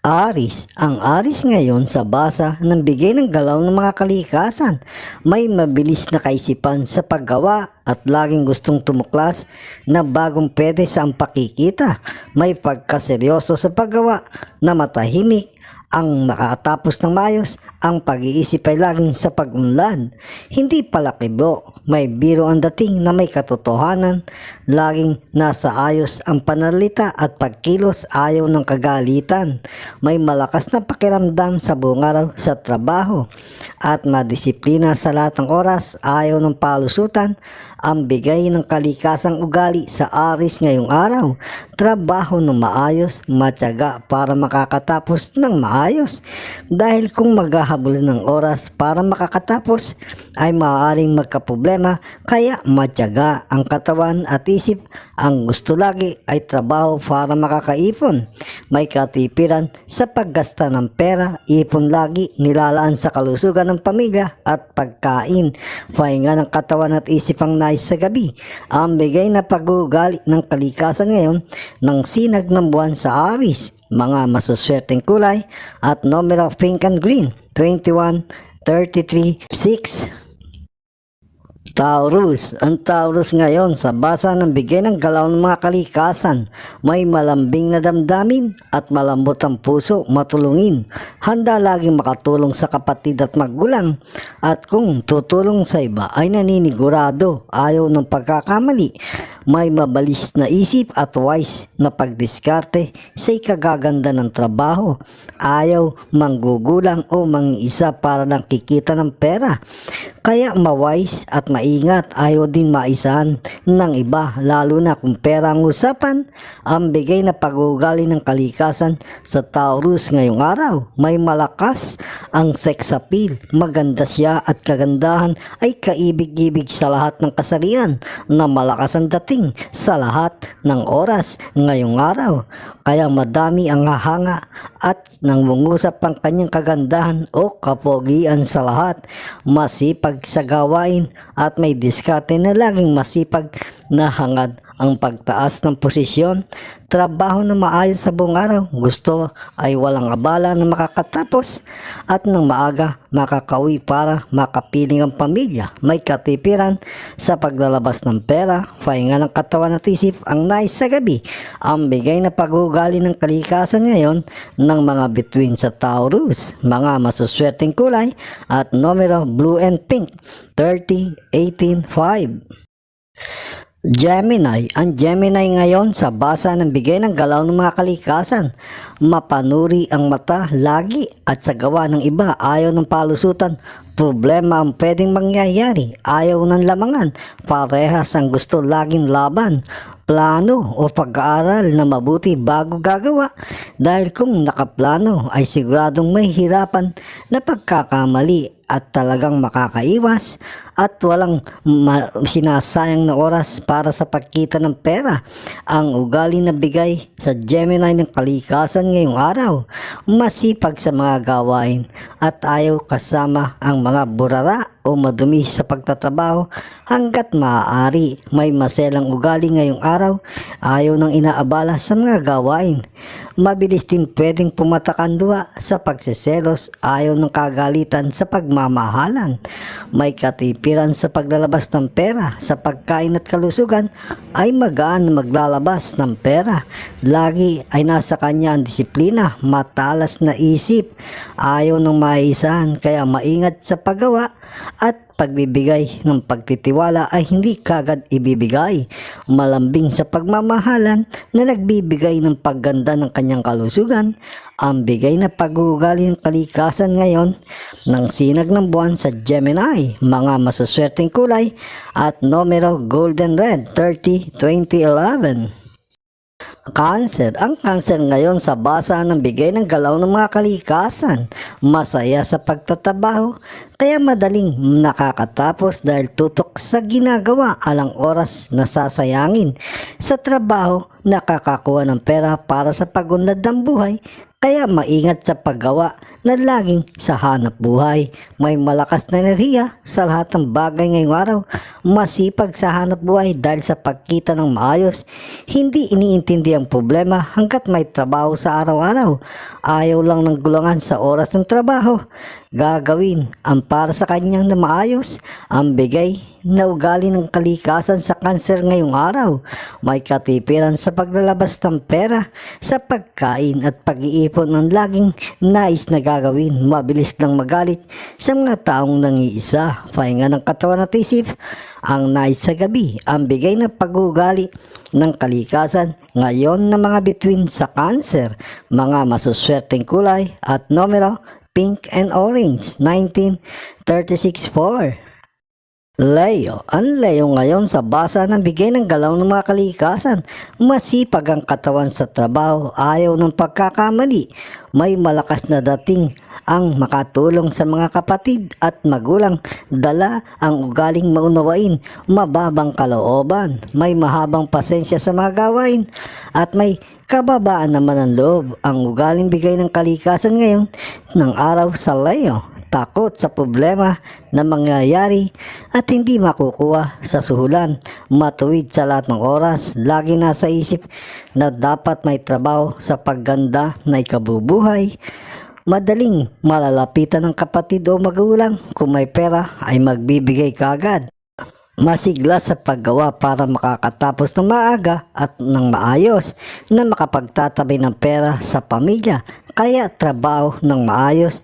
Aris. Ang Aris ngayon sa basa ng bigay ng galaw ng mga kalikasan. May mabilis na kaisipan sa paggawa at laging gustong tumuklas na bagong pwede sa ang pakikita. May pagkaseryoso sa paggawa na matahimik ang makatapos ng maayos. Ang pag-iisip ay laging sa pag-unlad, hindi palakibo. May biro ang dating na may katotohanan, laging nasa ayos ang panalita at pagkilos, ayaw ng kagalitan. May malakas na pakiramdam sa buong araw sa trabaho at madisiplina sa lahat ng oras, ayaw ng palusutan. Ang bigay ng kalikasang ugali sa Aris ngayong araw, trabaho ng maayos, matyaga para makakatapos ng maayos. Dahil kung maghahabol ng oras para makakatapos ay maaaring magkaproblema, kaya matyaga ang katawan at isip. Ang gusto lagi ay trabaho para makakaipon. May katipiran sa paggasta ng pera, ipon lagi, nilalaan sa kalusugan ng pamilya at pagkain. Pahinga ng katawan at isip ang nais sa gabi. Ang bigay na pag-uugali ng kalikasan ngayon ng sinag ng buwan sa Aris. Mga masuswerteng kulay at numero pink and green, 21, 33, 6. Taurus. Ang Taurus ngayon sa basa ng bigay ng galaw ng mga kalikasan. May malambing na damdamin at malambot ang puso, matulungin. Handa laging makatulong sa kapatid at magulang. At kung tutulong sa iba ay naninigurado, ayaw ng pagkakamali. May mabalis na isip at wise na pagdiskarte sa ikagaganda ng trabaho. Ayaw manggugulang o mangiisa para lang kikita ng pera. Kaya mawise at maingat, ayaw din maisahan ng iba, lalo na kung pera ang usapan. Ang bigay na pag-uugali ng kalikasan sa Taurus ngayong araw, may malakas ang sex appeal. Maganda siya at kagandahan ay kaibig-ibig sa lahat ng kasarian na malakas ang dating sa lahat ng oras ngayong araw. Kaya madami ang hahanga at nangungusap ang kanyang kagandahan o kapogian sa lahat. Masipag sa gawain at may diskarte na laging masipag na hangad ang pagtaas ng posisyon. Trabaho na maayos sa buong araw. Gusto ay walang abala na makakatapos at ng maaga makakauwi para makapiling ang pamilya. May katipiran sa paglalabas ng pera, pahinga ng katawan at isip ang nais sa gabi. Ang bigay na pag-uugali ng kalikasan ngayon ng mga bituin sa Taurus. Mga masuswerteng kulay at numero blue and pink, 30, 18, 5. Gemini. Ang Gemini ngayon sa basa ng bigay ng galaw ng mga kalikasan. Mapanuri ang mata lagi at sa gawa ng iba, ayaw ng palusutan. Problema ang pwedeng mangyayari, ayaw ng lamangan. Parehas ang gusto laging laban. Plano o pag-aaral na mabuti bago gagawa. Dahil kung nakaplano ay siguradong may hirapan na pagkakamali at talagang makakaiwas at walang sinasayang na oras para sa pagkita ng pera. Ang ugali na bigay sa Gemini ng kalikasan ngayong araw, masipag sa mga gawain at ayaw kasama ang mga burara o madumi sa pagtatrabaho hanggat maaari. May maselang ugali ngayong araw, ayaw nang inaabala sa mga gawain. Mabilis din pwedeng pumatakan duwa sa pagseselos, ayaw ng kagalitan sa pagmamahalan. May katipiran sa paglalabas ng pera, sa pagkain at kalusugan ay magaan na maglalabas ng pera. Lagi ay nasa kanya ang disiplina, matalas na isip, ayaw ng maisahan, kaya maingat sa paggawa at pagbibigay ng pagtitiwala ay hindi kagad ibibigay. Malambing sa pagmamahalan na nagbibigay ng pagganda ng kanyang kalusugan. Ang bigay na pag-uugali ng kalikasan ngayon ng sinag ng buwan sa Gemini. Mga masuswerteng kulay at numero golden red, 30, 20, 11. Cancer. Ang Cancer ngayon sa basa ng bigay ng galaw ng mga kalikasan. Masaya sa pagtatrabaho, kaya madaling nakakatapos dahil tutok sa ginagawa, alang oras na sasayangin. Sa trabaho, nakakakuha ng pera para sa pag-unlad ng buhay, kaya maingat sa paggawa na laging sa hanap buhay. May malakas na enerhiya sa lahat ng bagay ngayong araw. Masipag sa hanap buhay dahil sa pagkita ng maayos. Hindi iniintindi ang problema hanggat may trabaho sa araw-araw. Ayaw lang ng gulangan sa oras ng trabaho. Gagawin ang para sa kanyang na maayos. Ang bigay na ugali ng kalikasan sa Cancer ngayong araw. May katipiran sa paglalabas ng pera, sa pagkain at pag-iipon ng laging nais na gagawin. Mabilis lang magalit sa mga taong nangiisa. Pahinga ng katawan at isip. Ang nais sa gabi, ang bigay na pag-ugali ng kalikasan ngayon na mga bituin sa Cancer. Mga masuswerteng kulay at numero pink and orange, 1936-4. Leo. Ang Leo ngayon sa basa ng bigay ng galaw ng mga kalikasan. Masipag ang katawan sa trabaho, ayaw ng pagkakamali. May malakas na dating ang makatulong sa mga kapatid at magulang. Dala ang ugaling maunawain, mababang kalooban. May mahabang pasensya sa mga gawain at may kababaan naman ang loob. Ang ugaling bigay ng kalikasan ngayon ng araw sa Leo. Takot sa problema na mangyayari at hindi makukuha sa suhulan. Matuwid sa lahat ng oras. Lagi nasa isip na dapat may trabaho sa pagganda na ikabubuhay. Madaling malalapitan ng kapatid o magulang. Kung may pera ay magbibigay kaagad. Masigla sa paggawa para makakatapos ng maaga at ng maayos na makapagtatabi ng pera sa pamilya. Kaya trabaho ng maayos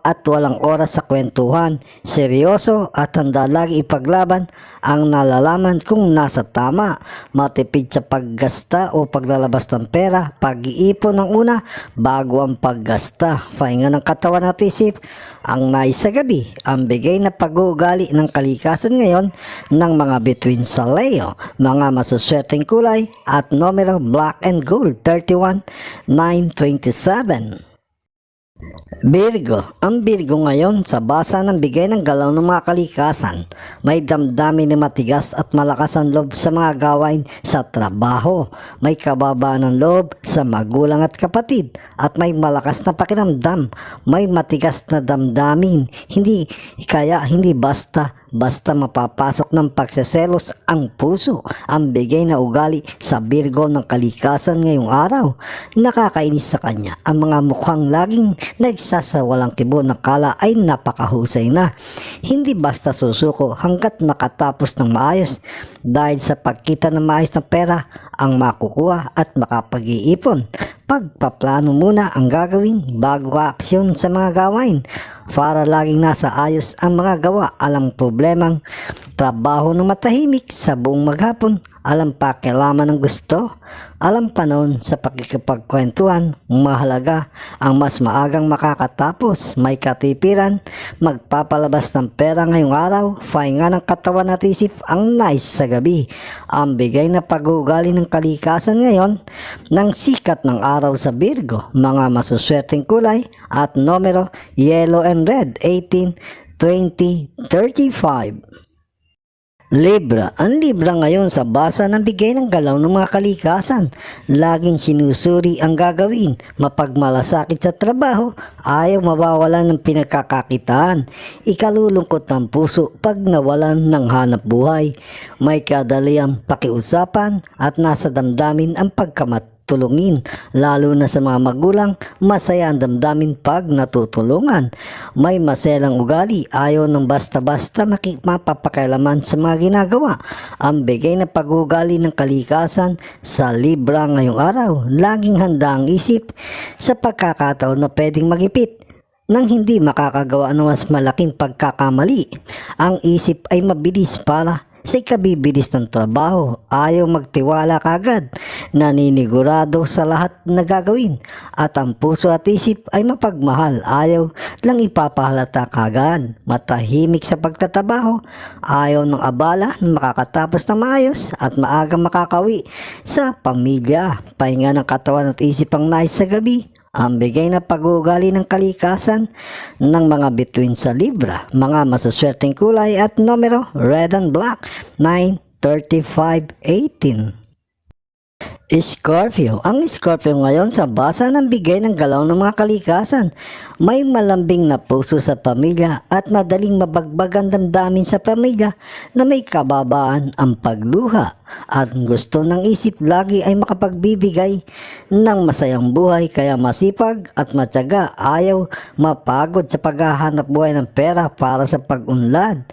at walang oras sa kwentuhan. Seryoso at handa lagi ipaglaban ang nalalaman kung nasa tama. Matipid sa paggasta o paglalabas ng pera. Pag-iipon ng una bago ang paggasta. Pahinga ng katawan at isip. Ang nais sa gabi, ang bigay na pag-uugali ng kalikasan ngayon ng mga bituin sa Leo. Mga masuswerteng kulay at numero black and gold, 31-927. Virgo. Ang Virgo ngayon sa basa ng bigay ng galaw ng mga kalikasan. May damdamin na matigas at malakas ang loob sa mga gawain sa trabaho. May kababaan ng loob sa magulang at kapatid at may malakas na pakiramdam. May matigas na damdamin. Hindi basta mapapasok ng pagseselos ang puso. Ang bigay na ugali sa Virgo ng kalikasan ngayong araw. Nakakainis sa kanya ang mga mukhang laging nagsasawalang kibo na kala ay napakahusay na. Hindi basta susuko hanggat makatapos ng maayos dahil sa pagkita ng maayos na pera ang makukuha at makapag-iipon. Pagpaplano muna ang gagawin bago aksyon sa mga gawain para laging nasa ayos ang mga gawa. Alang problemang trabaho ng matahimik sa buong maghapon. Alam pakialaman ng gusto. Alam panahon sa pakikipagkwentuhan. Mahalaga ang mas maagang makakatapos. May katipiran. Magpapalabas ng pera ngayong araw. Pahinga ng katawan at isip ang nais sa gabi. Ang bigay na pag-uugali ng kalikasan ngayon ng sikat ng araw sa Virgo. Mga masuswerteng kulay at numero yellow and red, 18, 20, 35. Libra. Ang Libra ngayon sa basa ng bigay ng galaw ng mga kalikasan. Laging sinusuri ang gagawin. Mapagmalasakit sa trabaho. Ayaw mawawalan ng pinagkakakitaan. Ikalulungkot ng puso pag nawalan ng hanap buhay. May kadaliang pakiusapan at nasa damdamin ang pagkamatulungin. Lalo na sa mga magulang, masaya ang damdamin pag natutulungan. May maselang ugali, ayaw ng basta-basta mapapakailaman sa mga ginagawa. Ang bigay na pag-ugali ng kalikasan sa Libra ngayong araw, laging handa ang isip sa pagkakataon na pwedeng magipit nang hindi makakagawa ng mas malaking pagkakamali. Ang isip ay mabilis para sa ikabibilis ng trabaho. Ayaw magtiwala kagad. Naninigurado sa lahat na gagawin. At ang puso at isip ay mapagmahal. Ayaw lang ipapahalata kagad. Matahimik sa pagtatrabaho. Ayaw ng abala na makakatapos na maayos at maagang makakawi sa pamilya. Pahinga ng katawan at isip ang nais sa gabi. Ang bigay na pag-uugali ng kalikasan ng mga bituin sa Libra. Mga masuswerteng kulay at numero red and black, 9, 35, 18. Scorpio. Ang Scorpio ngayon sa basa ng bigay ng galaw ng mga kalikasan. May malambing na puso sa pamilya at madaling mabagbag ang damdamin sa pamilya na may kababaan ang pagluha. At gusto ng isip lagi ay makapagbibigay ng masayang buhay kaya masipag at matyaga, ayaw mapagod sa paghahanap buhay ng pera para sa pag-unlad.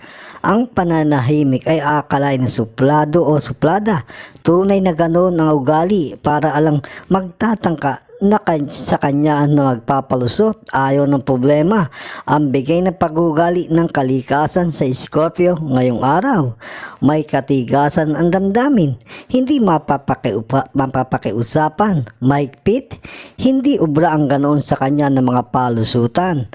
Ang pananahimik ay akalain na suplado o suplada. Tunay na ganoon ang ugali para alang magtatangka na sa kanya na magpapalusot, ayaw ng problema. Ang bigay na pag-ugali ng kalikasan sa Scorpio ngayong araw. May katigasan ang damdamin, hindi mapapakiusapan, mahigpit, hindi ubra ang ganoon sa kanya ng mga palusutan.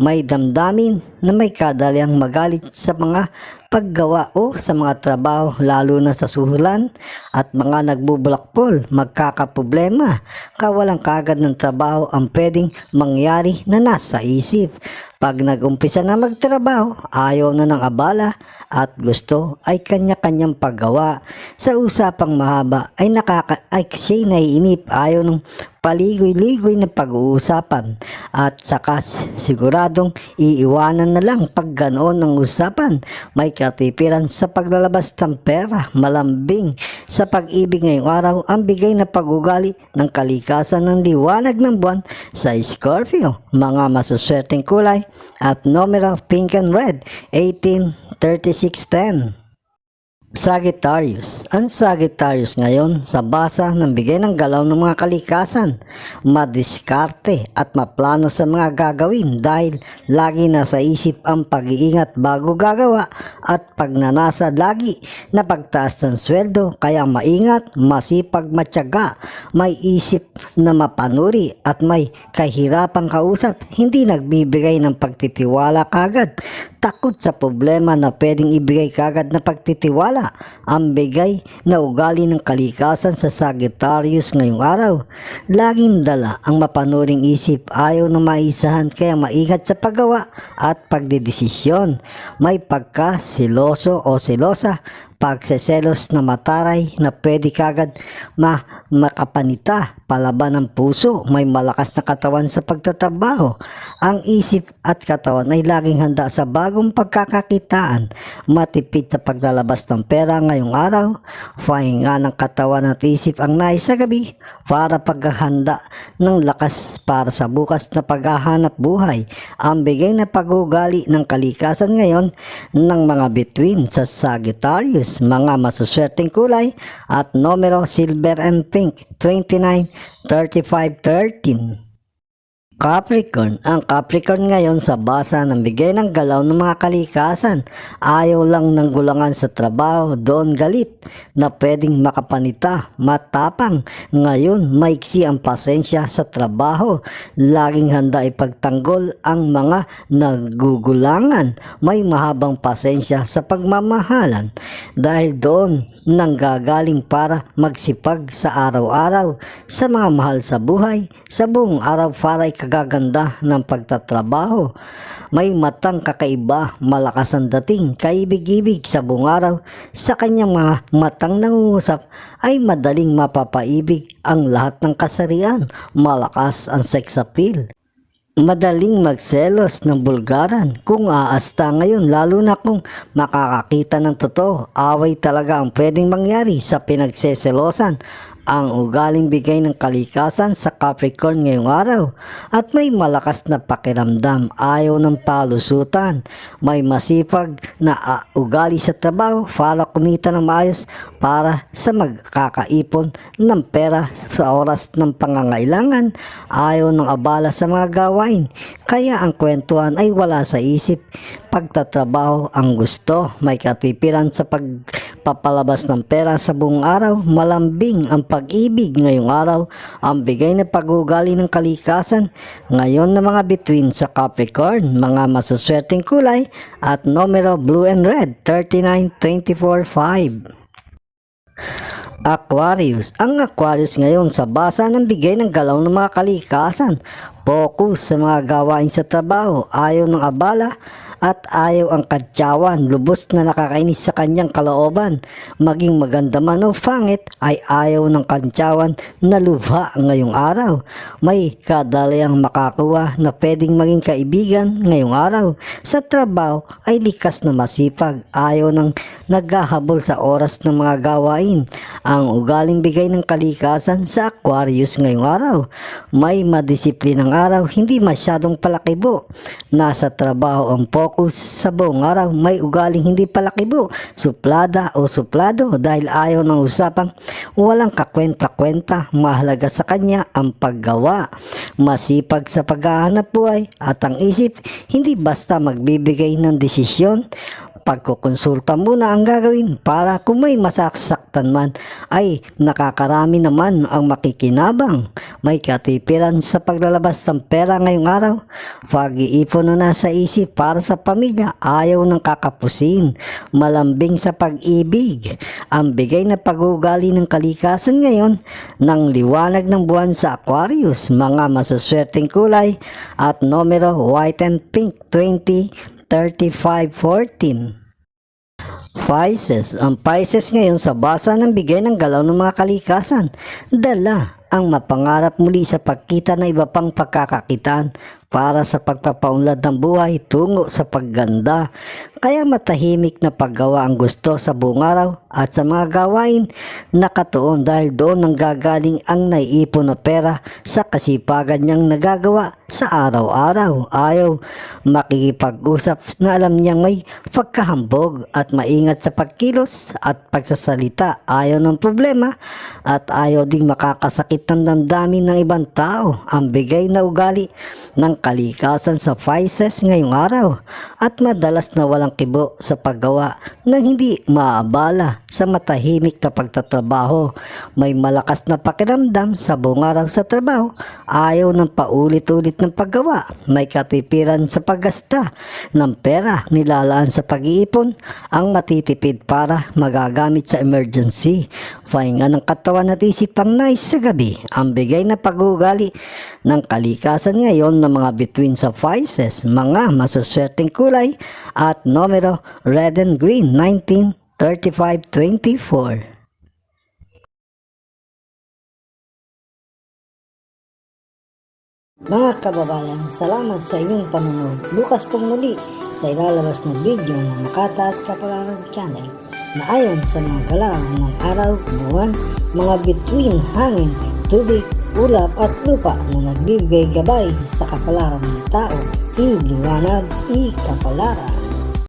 May damdamin na may kadaliang magalit sa mga paggawa o sa mga trabaho lalo na sa suhulan at mga nagbubulakpol, magkakaproblema. Kawalang kagad ng trabaho ang pwedeng mangyari na nasa isip. Pag nag-umpisa na magtrabaho, ayaw na ng abala at gusto ay kanya-kanyang paggawa. Sa usapang mahaba ay siya'y naiinip, ayaw ng paligoy-ligoy na pag-uusapan at saka siguradong iiwanan na lang pag ganoon ang usapan. May katipiran sa paglalabas ng pera, malambing sa pag-ibig ngayong araw ang bigay na pag-ugali ng kalikasan ng liwanag ng buwan sa Scorpio. Mga masuswerteng kulay at numero pink and red, 18, 36, 10. Sagittarius. Ang Sagittarius ngayon sa basa ng bigay ng galaw ng mga kalikasan, madiskarte at maplano sa mga gagawin dahil lagi nasa isip ang pag-iingat bago gagawa at pagnanasa lagi na pagtaas ng sweldo kaya maingat, masipag, matyaga, may isip na mapanuri at may kahirapang kausap, hindi nagbibigay ng pagtitiwala kagad, takot sa problema na pwedeng ibigay kagad na pagtitiwala. Ang bigay na ugali ng kalikasan sa Sagittarius ngayong araw. Laging dala ang mapanuring isip, ayaw na maisahan kaya maingat sa paggawa at pagdedesisyon. May pagka-siloso o silosa, pagseselos na mataray na pwede kagad makapanita, palaban ng puso, may malakas na katawan sa pagtatrabaho. Ang isip at katawan ay laging handa sa bagong pagkakakitaan, matipid sa paglalabas ng pera ngayong araw, pahinga ng katawan at isip ang nais sa gabi para paghahanda ng lakas para sa bukas na paghahanap buhay. Ang bigay na pag-ugali ng kalikasan ngayon ng mga bituin sa Sagittarius, mga masuswerteng kulay at numero silver and pink, 29, 35, 13. Capricorn. Ang Capricorn ngayon sa basa ng bigay ng galaw ng mga kalikasan, ayaw lang ng gulangan sa trabaho, doon galit na pwedeng makapanita, matapang. Ngayon maiksi ang pasensya sa trabaho, laging handa ipagtanggol ang mga nagugulangan, may mahabang pasensya sa pagmamahalan dahil doon nanggagaling para magsipag sa araw-araw sa mga mahal sa buhay, sa buong araw para kagaganda ng pagtatrabaho. May matang kakaiba, malakas ang dating, kaibig-ibig sa buong araw. Sa kanyang mga matang nangungusap ay madaling mapapaibig ang lahat ng kasarian. Malakas ang sex appeal. Madaling magselos ng bulgaran kung aasta ngayon, lalo na kung makakakita ng totoo. Away talaga ang pwedeng mangyari sa pinagseselosan. Ang ugaling bigay ng kalikasan sa Capricorn ngayong araw at may malakas na pakiramdam, ayaw ng palusutan, may masipag na ugali sa trabaho para kumita ng maayos para sa magkakaipon ng pera sa oras ng pangangailangan, ayaw ng abala sa mga gawain kaya ang kwentuhan ay wala sa isip, pagtatrabaho ang gusto, may katipiran sa pagpapalabas ng pera sa buong araw, malambing ang pag-ibig ngayong araw, ang bigay na pag-ugali ng kalikasan ngayon na mga bituin sa Capricorn, mga masuswerteng kulay at numero blue and red, 39, 24, 5. Aquarius. Ang Aquarius ngayon sa basa ng bigay ng galaw ng mga kalikasan, focus sa mga gawain sa trabaho, ayaw ng abala at ayaw ang kadyawan, lubos na nakakainis sa kanyang kalooban. Maging maganda man o pangit ay ayaw ng kadyawan na lubha ngayong araw. May kadaliang makakuha na pwedeng maging kaibigan ngayong araw. Sa trabaho ay likas na masipag, ayaw ng naghahabol sa oras ng mga gawain. Ang ugaling bigay ng kalikasan sa Aquarius ngayong araw. May madisiplinang araw, hindi masyadong palakibo. Nasa trabaho ang focus sa buong araw. May ugaling hindi palakibo, suplada o suplado dahil ayaw ng usapang walang kakwenta-kwenta. Mahalaga sa kanya ang paggawa. Masipag sa paghahanap buhay at ang isip hindi basta magbibigay ng desisyon. Pagkukonsulta muna ang gagawin para kung may masasaktan man ay nakakarami naman ang makikinabang. May katipiran sa paglalabas ng pera ngayong araw. Pag-iipon na nasa isip para sa pamilya, ayaw ng kakapusin. Malambing sa pag-ibig. Ang bigay na pag-uugali ng kalikasan ngayon ng liwanag ng buwan sa Aquarius. Mga masuswerteng kulay at numero white and pink 20, 35-14. Pisces. Ang Pisces ngayon sa basa ng bigay ng galaw ng mga kalikasan. Dala ang mapangarap muli sa pagkita ng iba pang pagkakakitaan para sa pagpapaunlad ng buhay tungo sa pagganda. Kaya matahimik na paggawa ang gusto sa buong araw at sa mga gawain nakatuon dahil doon ang gagaling ang naiipon na pera sa kasipagan niyang nagagawa sa araw-araw. Ayaw makikipag-usap na alam niyang may pagkahambog at maingat sa pagkilos at pagsasalita. Ayaw ng problema at ayaw ding makakasakit ng damdamin ng ibang tao. Ang bigay na ugali ng kalikasan sa Pisces ngayong araw at madalas na walang kibo sa paggawa ng hindi maabala sa matahimik na pagtatrabaho. May malakas na pakiramdam sa buong araw sa trabaho. Ayaw ng paulit-ulit ng paggawa. May katipiran sa paggasta ng pera. Nilalaan sa pag-iipon ang matitipid para magagamit sa emergency. Pahinga ng katawan at isip ang nice sa gabi. Ang bigay na pag-uugali ng kalikasan ngayon ng mga bituin sa Pisces. Mga masuswerteng kulay at numero red and green 19, 35-24. Mga kababayan, salamat sa inyong panonood. Bukas pong muli sa ilalabas na video ng Makata at Kapalaran Channel na ayon sa mga galaw ng araw, buwan, mga bituin, hangin, tubig, ulap at lupa na nagbibigay gabay sa kapalaran ng tao. Iliwanag, ikapalaran.